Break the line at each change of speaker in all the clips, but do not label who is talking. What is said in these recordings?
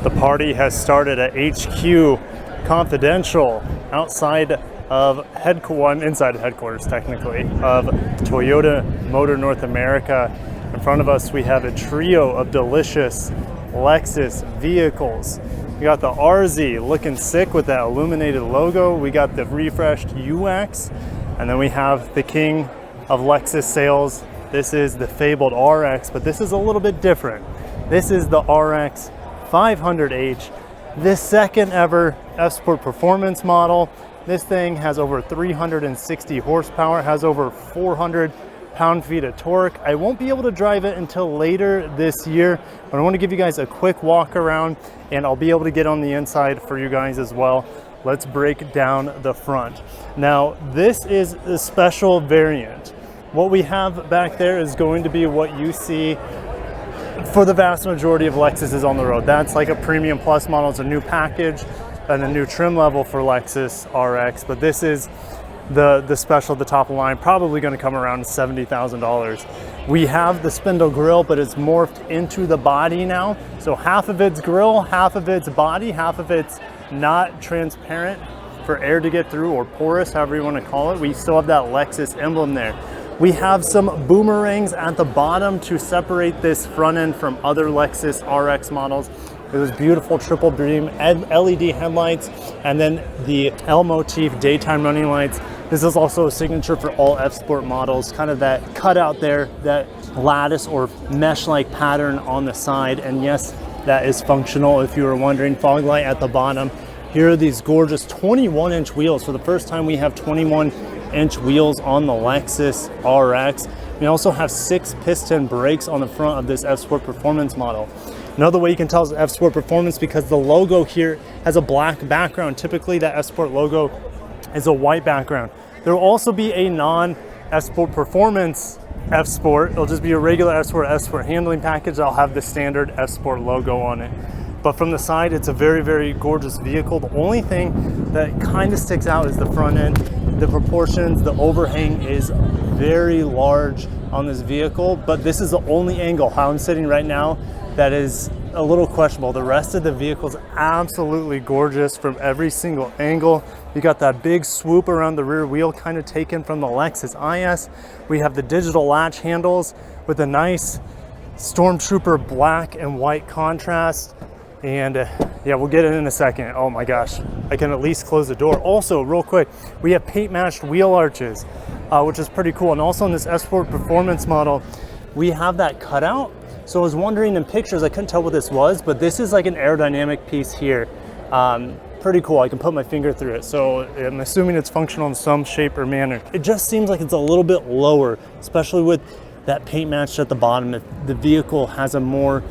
The party has started at HQ Confidential outside of headquarters, inside of headquarters technically, of Toyota Motor North America. In front of us we have a trio of delicious Lexus vehicles. We got the RZ looking sick with that illuminated logo. We got the refreshed UX, and then we have the king of Lexus sales. This is the fabled RX, but this is a little bit different. This is the RX 500h, this second ever F-Sport performance model. This thing has over 360 horsepower, has over 400 pound-feet of torque. I won't be able to drive it until later this year, but I want to give you guys a quick walk around, and I'll be able to get on the inside for you guys as well. Let's break down the front. Now, this is a special variant. What we have back there is going to be what you see for the vast majority of Lexuses on the road. That's like a premium plus model. It's a new package and a new trim level for Lexus RX, but this is the special at the top of the line, probably going to come around $70,000. We have the spindle grille, but it's morphed into the body now. So half of it's grille, half of it's body, half of it's not transparent for air to get through, or porous, however you want to call it. We still have that Lexus emblem there. We have some boomerangs at the bottom to separate this front end from other Lexus RX models. Those beautiful triple beam LED headlights, and then the L motif daytime running lights. This is also a signature for all F-Sport models, kind of that cutout there, that lattice or mesh-like pattern on the side. And yes, that is functional if you were wondering. Fog light at the bottom. Here are these gorgeous 21-inch wheels. For the first time, we have 21-inch wheels on the Lexus RX. We also have 6 piston brakes on the front of this F-Sport performance model. Another way you can tell is F-Sport performance because the logo here has a black background. Typically, that F-Sport logo is a white background. There will also be a non-F-Sport performance F-Sport. It'll just be a regular F-Sport handling package. I'll have the standard F-Sport logo on it. But from the side, it's a very, very gorgeous vehicle. The only thing that kind of sticks out is the front end. The proportions, the overhang is very large on this vehicle, but this is the only angle, how I'm sitting right now, that is a little questionable. The rest of the vehicle is absolutely gorgeous from every single angle. You got that big swoop around the rear wheel, kind of taken from the Lexus IS. We have the digital latch handles with a nice Stormtrooper black and white contrast. And yeah, we'll get it in a second. Oh my gosh, I can at least close the door. Also, real quick, we have paint matched wheel arches, which is pretty cool. And also in this F-Sport performance model, we have that cutout. So I was wondering in pictures, I couldn't tell what this was, but this is like an aerodynamic piece here. Pretty cool. I can put my finger through it. So I'm assuming it's functional in some shape or manner. It just seems like it's a little bit lower, especially with that paint matched at the bottom. The vehicle has a more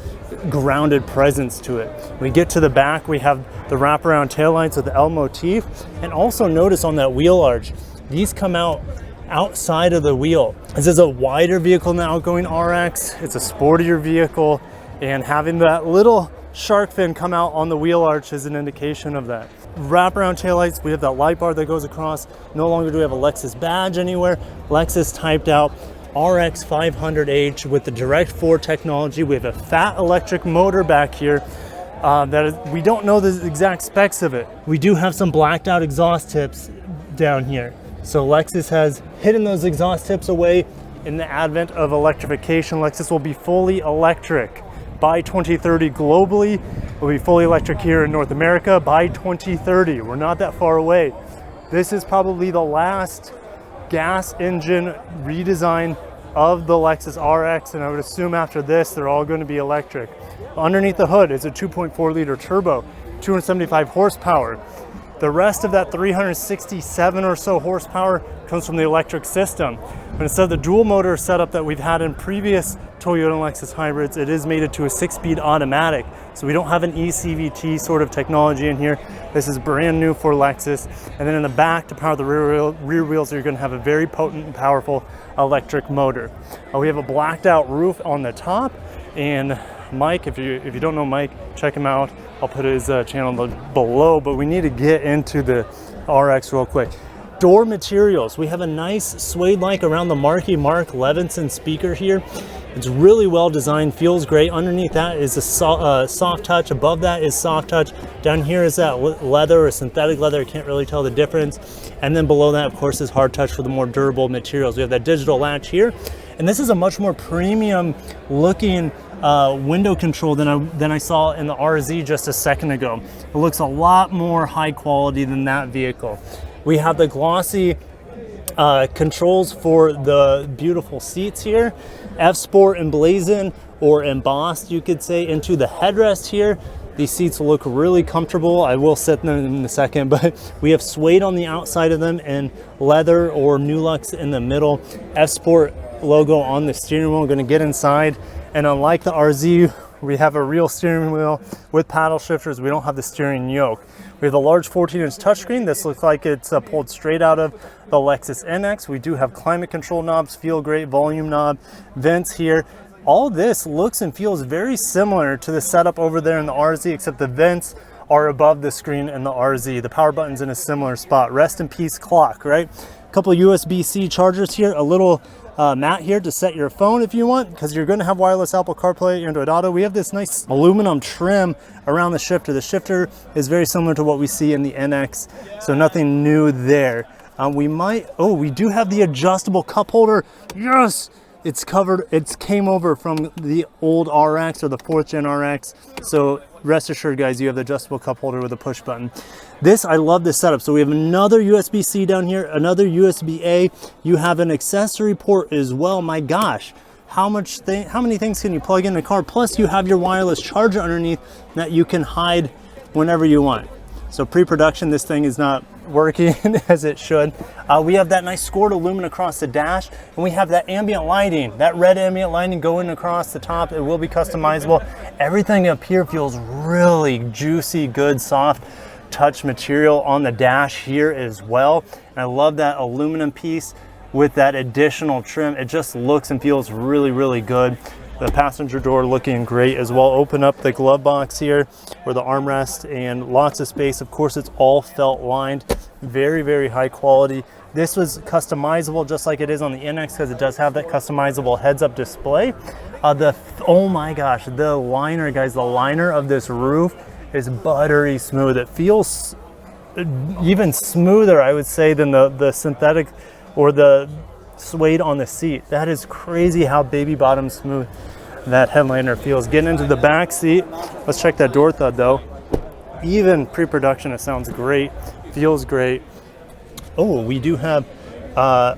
grounded presence to it. When we get to the back, we have the wraparound taillights with the L motif, and also notice on that wheel arch, these come out outside of the wheel. This is a wider vehicle than the outgoing RX. It's a sportier vehicle, and having that little shark fin come out on the wheel arch is an indication of that. Wraparound taillights, we have that light bar that goes across. No longer do we have a Lexus badge anywhere. Lexus typed out RX 500h with the Direct 4 technology. We have a fat electric motor back here we don't know the exact specs of it. We do have some blacked out exhaust tips down here. So Lexus has hidden those exhaust tips away in the advent of electrification. Lexus will be fully electric by 2030 globally. We'll be fully electric here in North America by 2030. We're not that far away. This is probably the last gas engine redesign of the Lexus RX, and I would assume after this they're all going to be electric. Underneath the hood is a 2.4 liter turbo, 275 horsepower. The rest of that 367 or so horsepower comes from the electric system. But instead of the dual motor setup that we've had in previous Toyota and Lexus hybrids, it is mated to a 6-speed automatic. So we don't have an eCVT sort of technology in here. This is brand new for Lexus. And then in the back, to power the rear wheels, you're going to have a very potent and powerful electric motor. We have a blacked out roof on the top, and Mike, if you don't know Mike, check him out. I'll put his channel below, but we need to get into the RX real quick. Door materials. We have a nice suede-like around the marquee Mark Levinson speaker here. It's really well designed, feels great. Underneath that is a soft touch. Above that is soft touch. Down here is that leather or synthetic leather. I can't really tell the difference. And then below that, of course, is hard touch for the more durable materials. We have that digital latch here. And this is a much more premium looking window control than I saw in the RZ just a second ago. It looks a lot more high quality than that vehicle. We have the glossy controls for the beautiful seats here. F-Sport emblazoned or embossed, you could say, into the headrest here. These seats look really comfortable. I will sit in them in a second, but we have suede on the outside of them and leather or Nulux in the middle. F-Sport logo on the steering wheel. I'm going to get inside, and unlike the RZ, we have a real steering wheel with paddle shifters. We don't have the steering yoke. We have a large 14-inch touchscreen. This looks like it's pulled straight out of the Lexus NX. We do have climate control knobs, feel great, volume knob, vents here. All this looks and feels very similar to the setup over there in the RZ, except the vents are above the screen in the RZ. The power button's in a similar spot. Rest in peace clock, right? A couple USB-C chargers here, a little mat here to set your phone if you want, because you're going to have wireless Apple CarPlay, Android Auto. We have this nice aluminum trim around the shifter. The shifter is very similar to what we see in the NX, so nothing new there. We do have the adjustable cup holder. Yes! It's covered, it came over from the old RX or the 4th gen RX. So rest assured guys, you have the adjustable cup holder with a push button. I love this setup. So we have another USB-C down here, another USB-A. You have an accessory port as well. My gosh, how many things can you plug in a car? Plus you have your wireless charger underneath that you can hide whenever you want. So pre-production, this thing is not working as it should. We have that nice scored aluminum across the dash, and we have that ambient lighting, that red ambient lighting going across the top. It will be customizable. Everything up here feels really juicy, good, soft touch material on the dash here as well. And I love that aluminum piece with that additional trim. It just looks and feels really, really good. The passenger door looking great as well. Open up the glove box here or the armrest, and lots of space. Of course, it's all felt lined. Very, very high quality. This was customizable just like it is on the NX, because it does have that customizable heads-up display. Oh my gosh, the liner, guys, the liner of this roof is buttery smooth. It feels even smoother, I would say, than the synthetic or the suede on the seat. That is crazy how baby bottom smooth that headliner feels. Getting into the back seat, let's check that door thud though. Even pre-production, it sounds great, feels great. Oh, we do have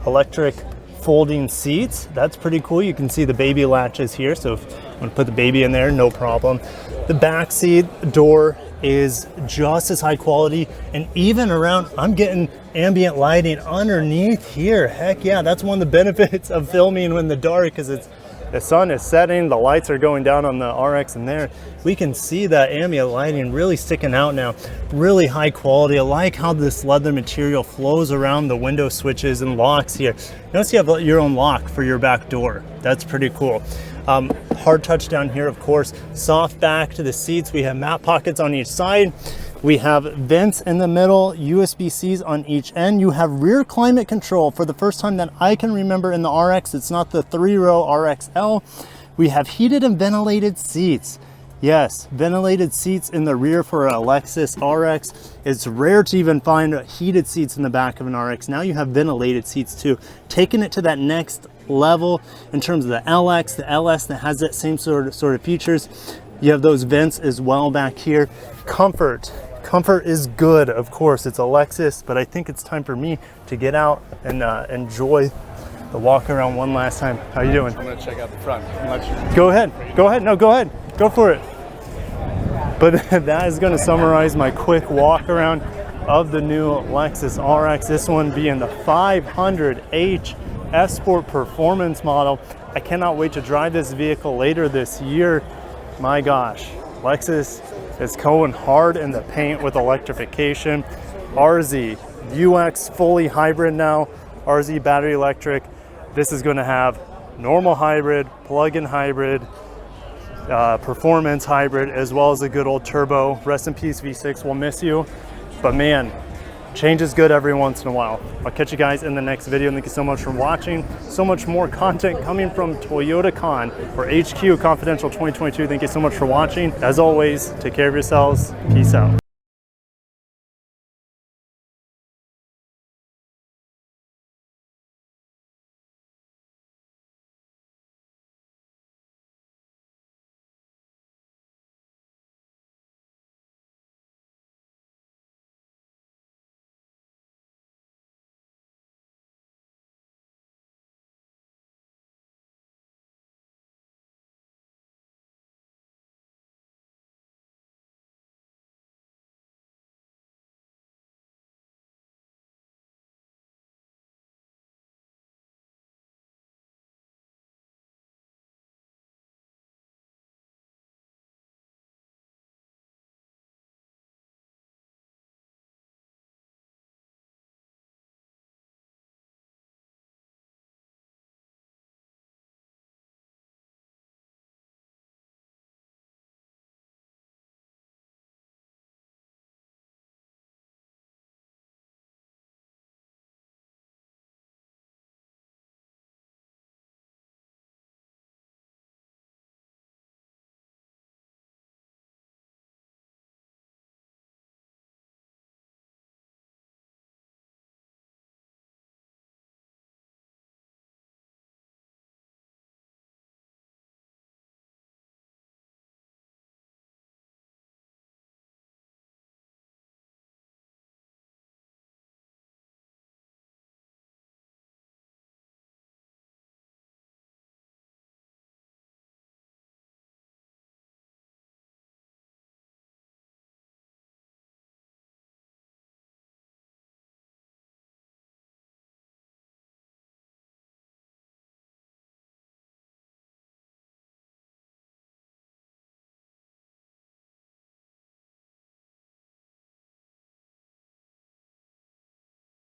electric folding seats. That's pretty cool. You can see the baby latches here, so if you want to put the baby in there, no problem. The back seat door is just as high quality, and even around, I'm getting ambient lighting underneath here. Heck yeah, that's one of the benefits of filming in the dark, because the sun is setting, the lights are going down on the RX, and there we can see that ambient lighting really sticking out now. Really high quality. I like how this leather material flows around the window switches and locks here. Notice you have your own lock for your back door. That's pretty cool. Hard touch down here, of course. Soft back to the seats. We have mat pockets on each side. We have vents in the middle, USB-Cs on each end. You have rear climate control for the first time that I can remember in the RX. It's not the 3-row RXL. We have heated and ventilated seats. Yes, ventilated seats in the rear for a Lexus RX. It's rare to even find heated seats in the back of an RX. Now you have ventilated seats too. Taking it to that next level in terms of the LX, the LS that has that same sort of features. You have those vents as well back here. Comfort is good, of course. It's a Lexus, but I think it's time for me to get out and enjoy the walk around one last time. How you doing?
I'm gonna check out the front.
Go ahead. No, go ahead. Go for it. But that is going to summarize my quick walk around of the new Lexus RX. This one being the 500h F Sport Performance model. I cannot wait to drive this vehicle later this year. My gosh, Lexus is going hard in the paint with electrification. RZ, UX fully hybrid now, RZ battery electric. This is going to have normal hybrid, plug-in hybrid, performance hybrid, as well as a good old turbo. Rest in peace V6, we'll miss you. But man, change is good every once in a while. I'll catch you guys in the next video. Thank you so much for watching. So much more content coming from Toyota Con or HQ Confidential 2022. Thank you so much for watching. As always, take care of yourselves. Peace out.